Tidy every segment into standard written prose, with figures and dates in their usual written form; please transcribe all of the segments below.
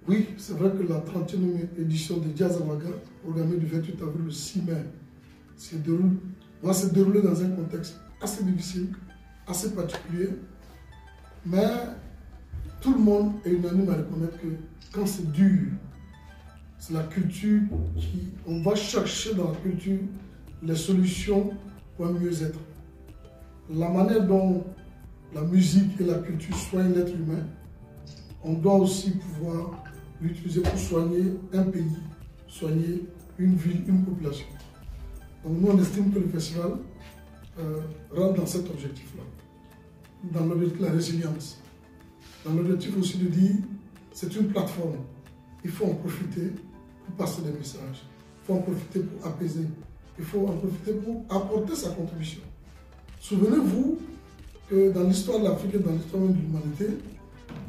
Oui, c'est vrai que la 31e édition de Jazz Awaga, programmée du 28 avril au 6 mai, va se dérouler dans un contexte assez difficile, assez particulier, mais tout le monde est unanime à reconnaître que quand c'est dur, c'est la culture on va chercher dans la culture les solutions pour un mieux-être. La manière dont la musique et la culture soignent l'être humain, on doit aussi pouvoir l'utiliser pour soigner un pays, soigner une ville, une population. Donc nous, on estime que le festival rentre dans cet objectif-là, dans l'objectif de la résilience, dans l'objectif aussi de dire c'est une plateforme, il faut en profiter pour passer des messages, il faut en profiter pour apaiser, il faut en profiter pour apporter sa contribution. Souvenez-vous que dans l'histoire de l'Afrique et dans l'histoire même de l'humanité,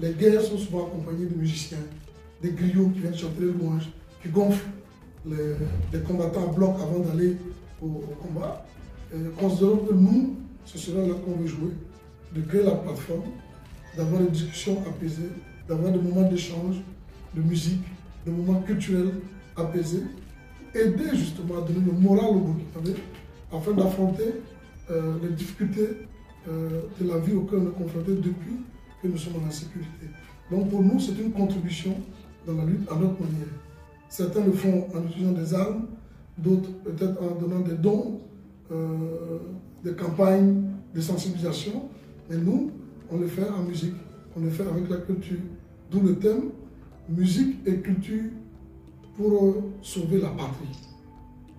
les guerres sont souvent accompagnées de musiciens, des griots qui viennent chanter les louanges, qui gonflent les combattants à bloc avant d'aller au combat. Considérons que nous, ce sera là qu'on veut jouer, de créer la plateforme, d'avoir des discussions apaisées, d'avoir des moments d'échange, de musique, des moments culturels apaisés, aider justement à donner le moral au Burkinabé afin d'affronter les difficultés de la vie auxquelles on est confronté depuis que nous sommes en insécurité. Donc pour nous, c'est une contribution dans la lutte à notre manière. Certains le font en utilisant des armes, d'autres peut-être en donnant des dons, des campagnes de sensibilisation. Mais nous, on le fait en musique, on le fait avec la culture. D'où le thème musique et culture pour sauver la patrie.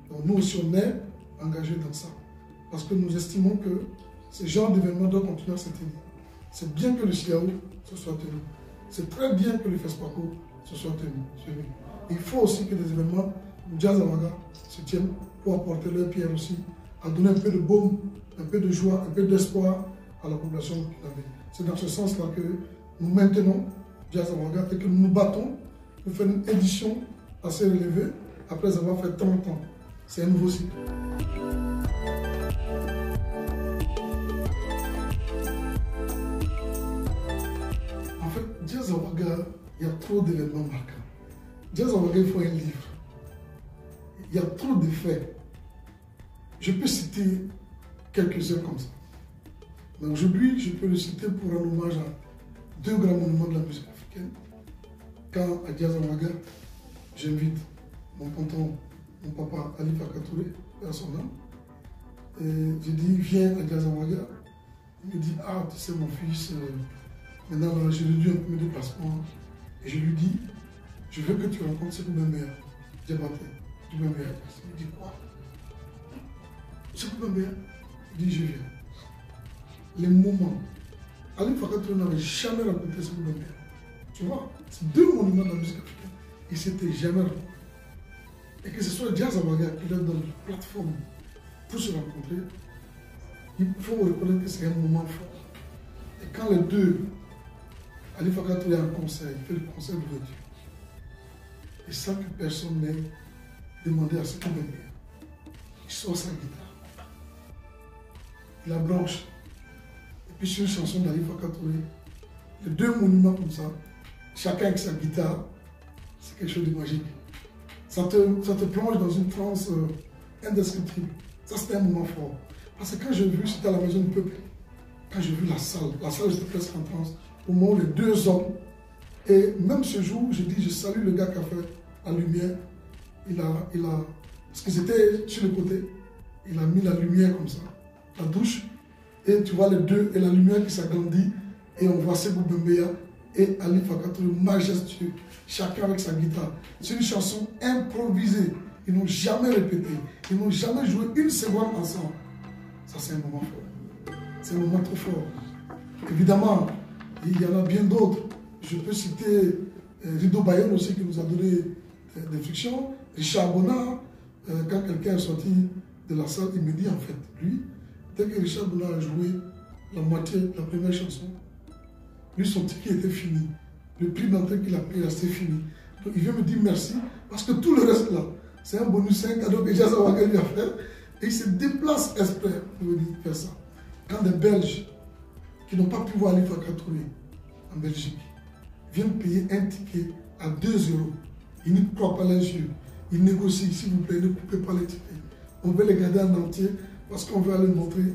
Donc nous aussi, on est engagés dans ça. Parce que nous estimons que ce genre d'événement doit continuer à se tenir. C'est bien que le CIAO se soit tenu. C'est très bien que le FESPACO se soit tenu. Il faut aussi que des événements comme Jazz Awaga se tiennent pour apporter leur pierre aussi, à donner un peu de baume, un peu de joie, un peu d'espoir à la population burkinabé. C'est dans ce sens-là que nous maintenons Jazz Awaga et que nous nous battons pour faire une édition assez relevée après avoir fait 30 ans. C'est un nouveau cycle. En fait, Jazz Awaga, il y a trop d'événements marquants. Jazz Awaga, il faut un livre. Il y a trop de faits. Je peux citer quelques-uns comme ça. Mais aujourd'hui, je peux le citer pour rendre hommage à deux grands monuments de la musique africaine. Quand à Jazz Awaga, j'invite mon tonton, mon papa Ali Faka Touré, à son âme. Et je dis, viens à Jazz Awaga. Il me dit, ah, tu sais mon fils, maintenant j'ai réduit un peu mes déplacements. Et je lui dis, je veux que tu rencontres Sékou Bembeya, Diabaté, du Bembeya. Il me dit, quoi? Sékou Bembeya? Il dit, je viens. Les moments. Ali Faka Touré n'avait jamais rencontré Sékou Bembeya. Tu vois, c'est deux monuments de la musique africaine. Ils ne s'étaient jamais rencontrés. Et que ce soit Jazz Awaga qui leur donne une plateforme pour se rencontrer, il faut reconnaître que c'est un moment fort. Et quand les deux, Ali Faka Touré a un concert, il fait le concert d'ouverture. Et sans que personne n'ait demandé à Sékou Bembeya, il sort sa guitare, il la branche. Et puis sur une chanson d'Ali Faka Touré, les deux monuments comme ça, chacun avec sa guitare, c'est quelque chose de magique. Ça te plonge dans une transe indescriptible. Ça, c'était un moment fort. Parce que quand j'ai vu, c'était à la Maison du Peuple, quand j'ai vu la salle j'étais presque en transe, au moment où les deux hommes, et même ce jour, je dis, je salue le gars qui a fait la lumière, parce qu'ils étaient sur le côté, il a mis la lumière comme ça, la douche, et tu vois les deux, et la lumière qui s'agrandit, et on voit Sékou Bembeya et Ali Faka Touré majestueux, chacun avec sa guitare. C'est une chanson improvisée. Ils n'ont jamais répété. Ils n'ont jamais joué une seconde ensemble. Ça, c'est un moment fort. C'est un moment trop fort. Évidemment, il y en a bien d'autres. Je peux citer Rido Bayern aussi qui nous a donné des fictions. Richard Bonnard, quand quelqu'un est sorti de la salle, il me dit en fait, lui, dès que Richard Bonnard a joué la moitié de la première chanson, lui, son ticket était fini. Le prix d'entrée qu'il a pris, c'était fini. Donc, il vient me dire merci, parce que tout le reste là, c'est un bonus, c'est un cadeau que Jazz Awaga lui a fait. Et il se déplace exprès pour venir faire ça. Quand des Belges qui n'ont pas pu voir Ali Faka Touré en Belgique viennent payer un ticket à 2 euros. Ils ne croient pas les yeux. Ils négocient, s'il vous plaît, ne coupez pas les tickets. On veut les garder en entier parce qu'on veut aller montrer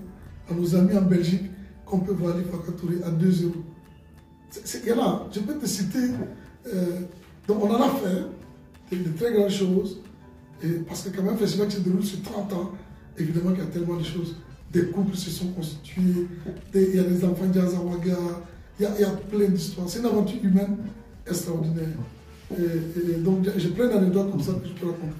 à nos amis en Belgique qu'on peut voir les Fakatouré à 2 euros. Et là, je peux te citer, donc on en a fait de très grandes choses, et parce que quand même, un festival qui se déroule sur 30 ans, évidemment qu'il y a tellement de choses. Des couples se sont constitués, il y a des enfants d'Azawaga, il y a plein d'histoires. C'est une aventure humaine extraordinaire. Et donc, j'ai plein d'anecdotes comme ça que je peux raconter.